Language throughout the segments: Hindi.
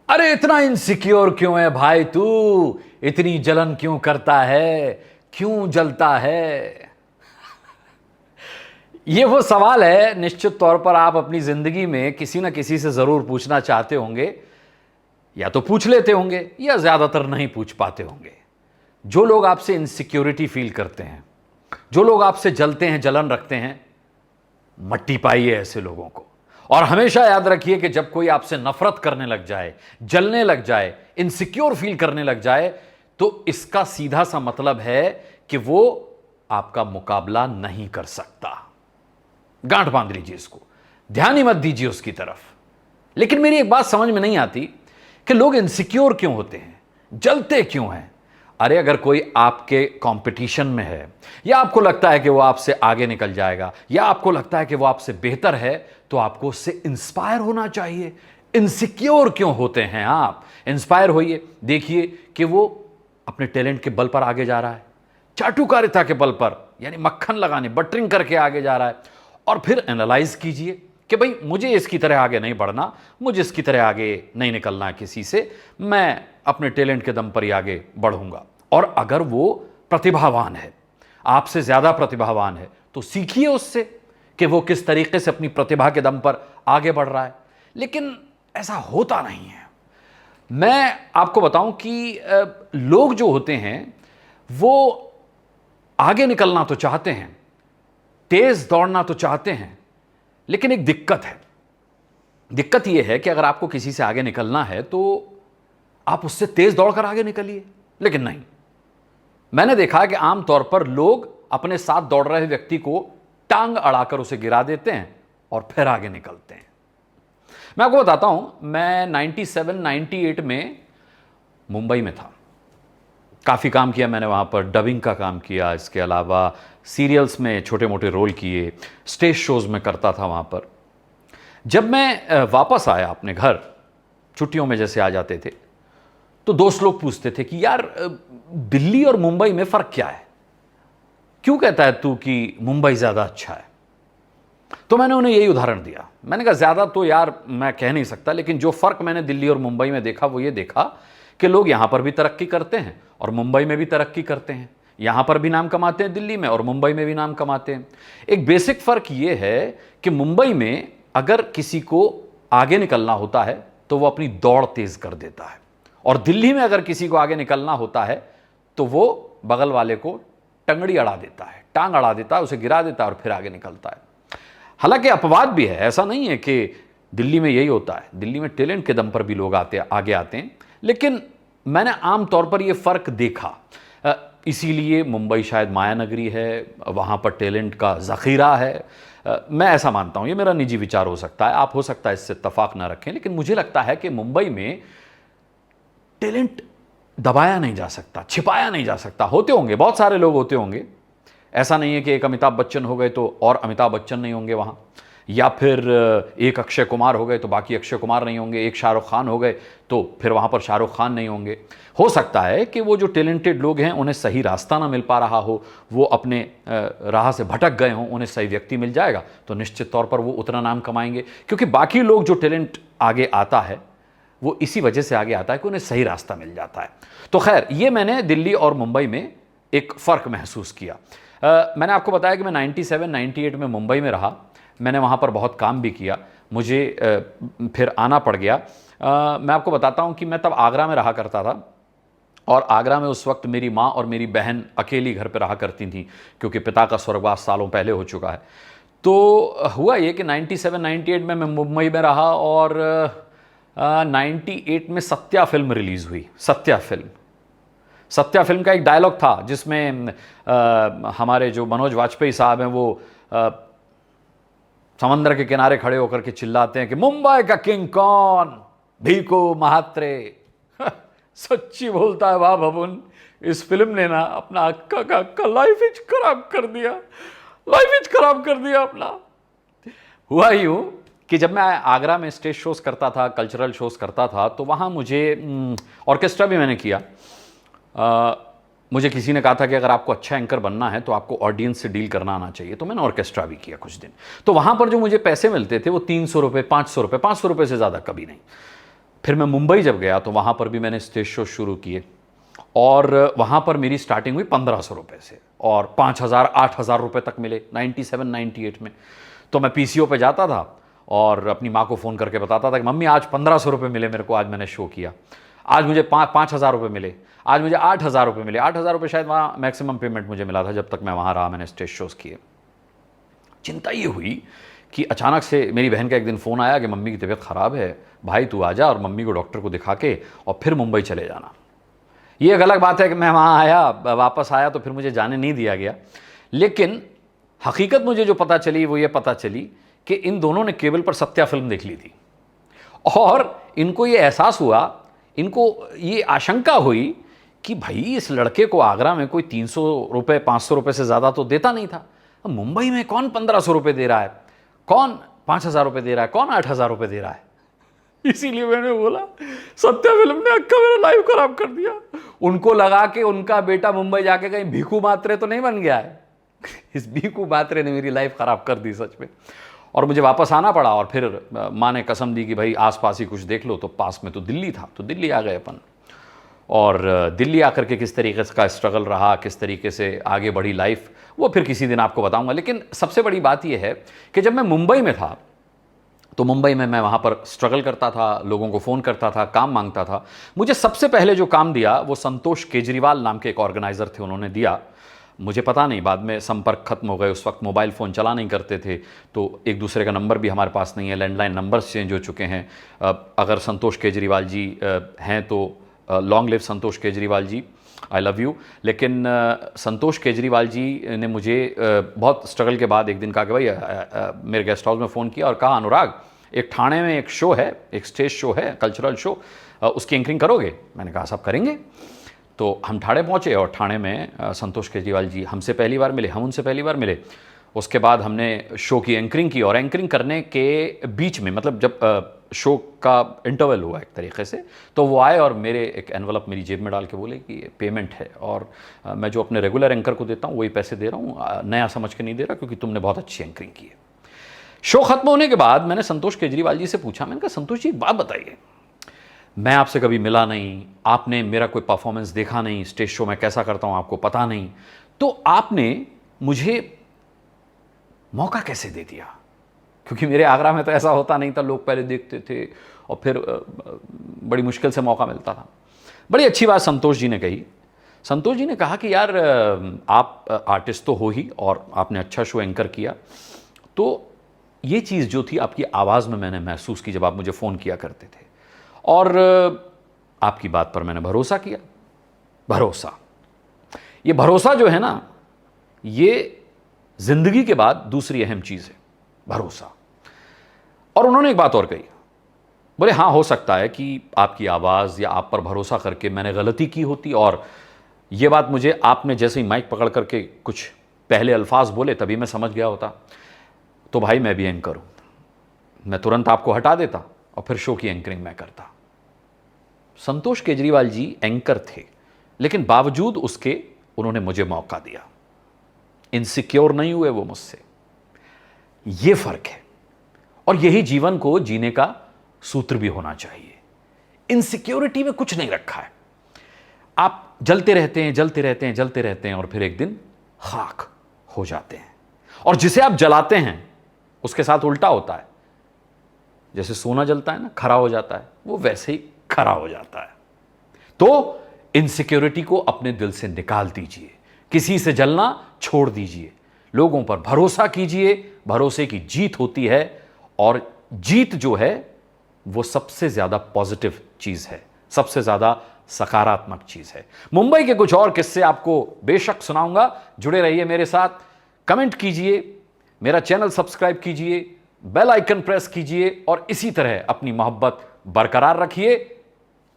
अरे इतना इनसिक्योर क्यों है भाई तू? इतनी जलन क्यों करता है? क्यों जलता है? ये वो सवाल है निश्चित तौर पर आप अपनी जिंदगी में किसी ना किसी से जरूर पूछना चाहते होंगे, या तो पूछ लेते होंगे या ज्यादातर नहीं पूछ पाते होंगे। जो लोग आपसे इनसिक्योरिटी फील करते हैं, जो लोग आपसे जलते हैं, जलन रखते हैं, मट्टी पाइए ऐसे लोगों को। और हमेशा याद रखिए कि जब कोई आपसे नफरत करने लग जाए, जलने लग जाए, इनसिक्योर फील करने लग जाए, तो इसका सीधा सा मतलब है कि वो आपका मुकाबला नहीं कर सकता। गांठ बांध लीजिए इसको, ध्यान ही मत दीजिए उसकी तरफ। लेकिन मेरी एक बात समझ में नहीं आती कि लोग इनसिक्योर क्यों होते हैं, जलते क्यों हैं। अरे अगर कोई आपके कंपटीशन में है, या आपको लगता है कि वो आपसे आगे निकल जाएगा, या आपको लगता है कि वो आपसे बेहतर है, तो आपको उससे इंस्पायर होना चाहिए। इनसिक्योर क्यों होते हैं आप? इंस्पायर होइए, देखिए कि वो अपने टैलेंट के बल पर आगे जा रहा है, चाटुकारिता के बल पर, यानी मक्खन लगाने, बटरिंग करके आगे जा रहा है। और फिर एनालाइज कीजिए कि भाई मुझे इसकी तरह आगे नहीं बढ़ना, मुझे इसकी तरह आगे नहीं निकलना है किसी से, मैं अपने टैलेंट के दम पर ही आगे बढ़ूंगा। और अगर वो प्रतिभावान है, आपसे ज्यादा प्रतिभावान है, तो सीखिए उससे कि वो किस तरीके से अपनी प्रतिभा के दम पर आगे बढ़ रहा है। लेकिन ऐसा होता नहीं है। मैं आपको बताऊं कि लोग जो होते हैं वो आगे निकलना तो चाहते हैं, तेज दौड़ना तो चाहते हैं, लेकिन एक दिक्कत है। दिक्कत यह है कि अगर आपको किसी से आगे निकलना है तो आप उससे तेज दौड़कर आगे निकलिए। लेकिन नहीं, मैंने देखा है कि आमतौर पर लोग अपने साथ दौड़ रहे व्यक्ति को टांग अड़ाकर उसे गिरा देते हैं और फिर आगे निकलते हैं। मैं आपको बताता हूं, मैं 97 98 में मुंबई में था। काफ़ी काम किया मैंने वहाँ पर, डबिंग का काम किया, इसके अलावा सीरियल्स में छोटे मोटे रोल किए, स्टेज शोज़ में करता था वहाँ पर। जब मैं वापस आया अपने घर, छुट्टियों में जैसे आ जाते थे, तो दोस्त लोग पूछते थे कि यार दिल्ली और मुंबई में फ़र्क क्या है? क्यों कहता है तू कि मुंबई ज़्यादा अच्छा है? तो मैंने उन्हें यही उदाहरण दिया। मैंने कहा ज़्यादा तो यार मैं कह नहीं सकता, लेकिन जो फ़र्क मैंने दिल्ली और मुंबई में देखा वो ये देखा कि लोग यहाँ पर भी तरक्की करते हैं और मुंबई में भी तरक्की करते हैं। यहाँ पर भी नाम कमाते हैं दिल्ली में, और मुंबई में भी नाम कमाते हैं। एक बेसिक फ़र्क ये है कि मुंबई में अगर किसी को आगे निकलना होता है तो वो अपनी दौड़ तेज़ कर देता है, और दिल्ली में अगर किसी को आगे निकलना होता है तो वो बगल वाले को टंगड़ी अड़ा देता है, टांग अड़ा देता है, उसे गिरा देता है और फिर आगे निकलता है। हालांकि अपवाद भी है, ऐसा नहीं है कि दिल्ली में यही होता है। दिल्ली में टैलेंट के दम पर भी लोग आगे आते हैं, लेकिन मैंने आम तौर पर यह फ़र्क देखा। इसीलिए मुंबई शायद माया नगरी है, वहाँ पर टैलेंट का ज़ख़ीरा है। मैं ऐसा मानता हूँ, ये मेरा निजी विचार हो सकता है, आप हो सकता है इससे इत्तेफाक ना रखें, लेकिन मुझे लगता है कि मुंबई में टैलेंट दबाया नहीं जा सकता, छिपाया नहीं जा सकता। होते होंगे, बहुत सारे लोग होते होंगे, ऐसा नहीं है कि एक अमिताभ बच्चन हो गए तो और अमिताभ बच्चन नहीं होंगे वहाँ, या फिर एक अक्षय कुमार हो गए तो बाकी अक्षय कुमार नहीं होंगे, एक शाहरुख खान हो गए तो फिर वहाँ पर शाहरुख खान नहीं होंगे। हो सकता है कि वो जो टैलेंटेड लोग हैं उन्हें सही रास्ता ना मिल पा रहा हो, वो अपने राह से भटक गए हों, उन्हें सही व्यक्ति मिल जाएगा तो निश्चित तौर पर वो उतना नाम कमाएंगे। क्योंकि बाकी लोग जो टैलेंट आगे आता है वो इसी वजह से आगे आता है कि उन्हें सही रास्ता मिल जाता है। तो खैर, ये मैंने दिल्ली और मुंबई में एक फ़र्क महसूस किया। मैंने आपको बताया कि मैं 97 98 में मुंबई में रहा, मैंने वहाँ पर बहुत काम भी किया, मुझे फिर आना पड़ गया। मैं आपको बताता हूँ कि मैं तब आगरा में रहा करता था, और आगरा में उस वक्त मेरी माँ और मेरी बहन अकेली घर पे रहा करती थी, क्योंकि पिता का स्वर्गवास सालों पहले हो चुका है। तो हुआ ये कि 97 98 में मैं मुंबई में रहा, और 98 में सत्या फिल्म रिलीज़ हुई। सत्या फिल्म का एक डायलॉग था जिसमें हमारे जो मनोज वाजपेयी साहब हैं वो समंदर के किनारे खड़े होकर के चिल्लाते हैं कि मुंबई का किंग कौन, भीको महात्रे। सच्ची बोलता है वाह भवन, इस फिल्म ने ना अपना अक्का लाइफ इज खराब कर दिया अपना। हुआ यूं कि जब मैं आगरा में स्टेज शोज़ करता था, कल्चरल शोज़ करता था, तो वहाँ मुझे ऑर्केस्ट्रा भी मैंने किया। मुझे किसी ने कहा था कि अगर आपको अच्छा एंकर बनना है तो आपको ऑडियंस से डील करना आना चाहिए, तो मैंने ऑर्केस्ट्रा भी किया कुछ दिन। तो वहाँ पर जो मुझे पैसे मिलते थे वो 300 रुपये, 500 रुपये, 500 रुपये से ज़्यादा कभी नहीं। फिर मैं मुंबई जब गया तो वहाँ पर भी मैंने स्टेज शो शुरू किए, और वहाँ पर मेरी स्टार्टिंग हुई 1500 रुपये से, और 5000 8000 रुपये तक मिले 97 98 में। तो मैं पीसीओ पे जाता था और अपनी माँ को फ़ोन करके बताता था कि मम्मी आज 1500 रुपये मिले मेरे को, आज मैंने शो किया, आज मुझे 5000 रुपये मिले, आज मुझे 8000 रुपये मिले। 8000 रुपये शायद वहाँ मैक्सिमम पेमेंट मुझे मिला था जब तक मैं वहाँ रहा, मैंने स्टेज शोज़ किए। चिंता ये हुई कि अचानक से मेरी बहन का एक दिन फ़ोन आया कि मम्मी की तबीयत ख़राब है, भाई तू आ जा और मम्मी को डॉक्टर को दिखा के और फिर मुंबई चले जाना। ये एक अलग बात है कि मैं वहाँ आया, वापस आया तो फिर मुझे जाने नहीं दिया गया, लेकिन हकीकत मुझे जो पता चली वो ये पता चली कि इन दोनों ने केबल पर सत्या फिल्म देख ली थी, और इनको ये एहसास हुआ, इनको ये आशंका हुई कि भाई इस लड़के को आगरा में कोई 300 रुपये 500 रुपये से ज़्यादा तो देता नहीं था, मुंबई में कौन 1500 रुपये दे रहा है, कौन 5000 रुपये दे रहा है, कौन 8000 रुपये दे रहा है। इसीलिए मैंने बोला सत्या फिल्म ने अक्का मेरा लाइफ खराब कर दिया। उनको लगा कि उनका बेटा मुंबई जाके कहीं भीखू मात्रे तो नहीं बन गया है। इस भीखू मात्रे ने मेरी लाइफ खराब कर दी सच में, और मुझे वापस आना पड़ा। और फिर माँ ने कसम दी कि भाई आसपास ही कुछ देख लो, तो पास में तो दिल्ली था, तो दिल्ली आ गए अपन। और दिल्ली आकर के किस तरीके का स्ट्रगल रहा, किस तरीके से आगे बढ़ी लाइफ, वो फिर किसी दिन आपको बताऊंगा। लेकिन सबसे बड़ी बात यह है कि जब मैं मुंबई में था तो मुंबई में मैं वहाँ पर स्ट्रगल करता था, लोगों को फ़ोन करता था, काम मांगता था। मुझे सबसे पहले जो काम दिया वो संतोष केजरीवाल नाम के एक ऑर्गेनाइज़र थे, उन्होंने दिया। मुझे पता नहीं, बाद में संपर्क खत्म हो गए, उस वक्त मोबाइल फ़ोन चला नहीं करते थे, तो एक दूसरे का नंबर भी हमारे पास नहीं है, लैंडलाइन नंबर्स चेंज हो चुके हैं। अगर संतोष केजरीवाल जी हैं तो long live Santosh Kejriwal ji, I love you. लेकिन संतोष केजरीवाल जी ने मुझे बहुत स्ट्रगल के बाद एक दिन कहा कि भाई मेरे गेस्ट हाउस में फ़ोन किया और कहा अनुराग एक ठाणे में एक शो है, एक स्टेज शो है, कल्चरल शो, उसकी एंकरिंग करोगे? मैंने कहा सब करेंगे। तो हम ठाणे पहुँचे और ठाणे में संतोष केजरीवाल जी हमसे पहली बार मिले, हम उनसे पहली बार मिले। उसके बाद हमने शो की एंकरिंग की, और एंकरिंग करने के बीच में, मतलब जब शो का इंटरवल हुआ एक तरीके से, तो वो आए और मेरे एक एनवलप मेरी जेब में डाल के बोले कि ये पेमेंट है, और मैं जो अपने रेगुलर एंकर को देता हूँ वही पैसे दे रहा हूँ, नया समझ के नहीं दे रहा, क्योंकि तुमने बहुत अच्छी एंकरिंग की है। शो खत्म होने के बाद मैंने संतोष केजरीवाल जी से पूछा, मैंने कहा संतोष जी एक बात बताइए, मैं आपसे कभी मिला नहीं, आपने मेरा कोई परफॉर्मेंस देखा नहीं, स्टेज शो मैं कैसा करता हूँ आपको पता नहीं, तो आपने मुझे मौका कैसे दे दिया? क्योंकि मेरे आगरा में तो ऐसा होता नहीं था, लोग पहले देखते थे और फिर बड़ी मुश्किल से मौका मिलता था। बड़ी अच्छी बात संतोष जी ने कही। संतोष जी ने कहा कि यार आप आर्टिस्ट तो हो ही, और आपने अच्छा शो एंकर किया, तो ये चीज़ जो थी आपकी आवाज़ में मैंने महसूस की जब आप मुझे फ़ोन किया करते थे, और आपकी बात पर मैंने भरोसा किया। भरोसा, ये भरोसा जो है ना, ये ज़िंदगी के बाद दूसरी अहम चीज़ है, भरोसा। और उन्होंने एक बात और कही, बोले हाँ हो सकता है कि आपकी आवाज़ या आप पर भरोसा करके मैंने गलती की होती, और ये बात मुझे आपने जैसे ही माइक पकड़ करके कुछ पहले अल्फाज बोले तभी मैं समझ गया होता, तो भाई मैं भी एंकर हूँ, मैं तुरंत आपको हटा देता और फिर शो की एंकरिंग मैं करता। संतोष केजरीवाल जी एंकर थे, लेकिन बावजूद उसके उन्होंने मुझे मौका दिया, इनसिक्योर नहीं हुए वो मुझसे। ये फ़र्क है, और यही जीवन को जीने का सूत्र भी होना चाहिए। इनसिक्योरिटी में कुछ नहीं रखा है, आप जलते रहते हैं, जलते रहते हैं, जलते रहते हैं, और फिर एक दिन खाक हो जाते हैं। और जिसे आप जलाते हैं उसके साथ उल्टा होता है, जैसे सोना जलता है ना, खरा हो जाता है, वो वैसे ही खरा हो जाता है। तो इनसिक्योरिटी को अपने दिल से निकाल दीजिए, किसी से जलना छोड़ दीजिए, लोगों पर भरोसा कीजिए। भरोसे की जीत होती है, और जीत जो है वो सबसे ज्यादा पॉजिटिव चीज है, सबसे ज्यादा सकारात्मक चीज है। मुंबई के कुछ और किस्से आपको बेशक सुनाऊंगा, जुड़े रहिए मेरे साथ, कमेंट कीजिए, मेरा चैनल सब्सक्राइब कीजिए, बेल आइकन प्रेस कीजिए, और इसी तरह अपनी मोहब्बत बरकरार रखिए।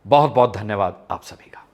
बहुत बहुत धन्यवाद आप सभी का।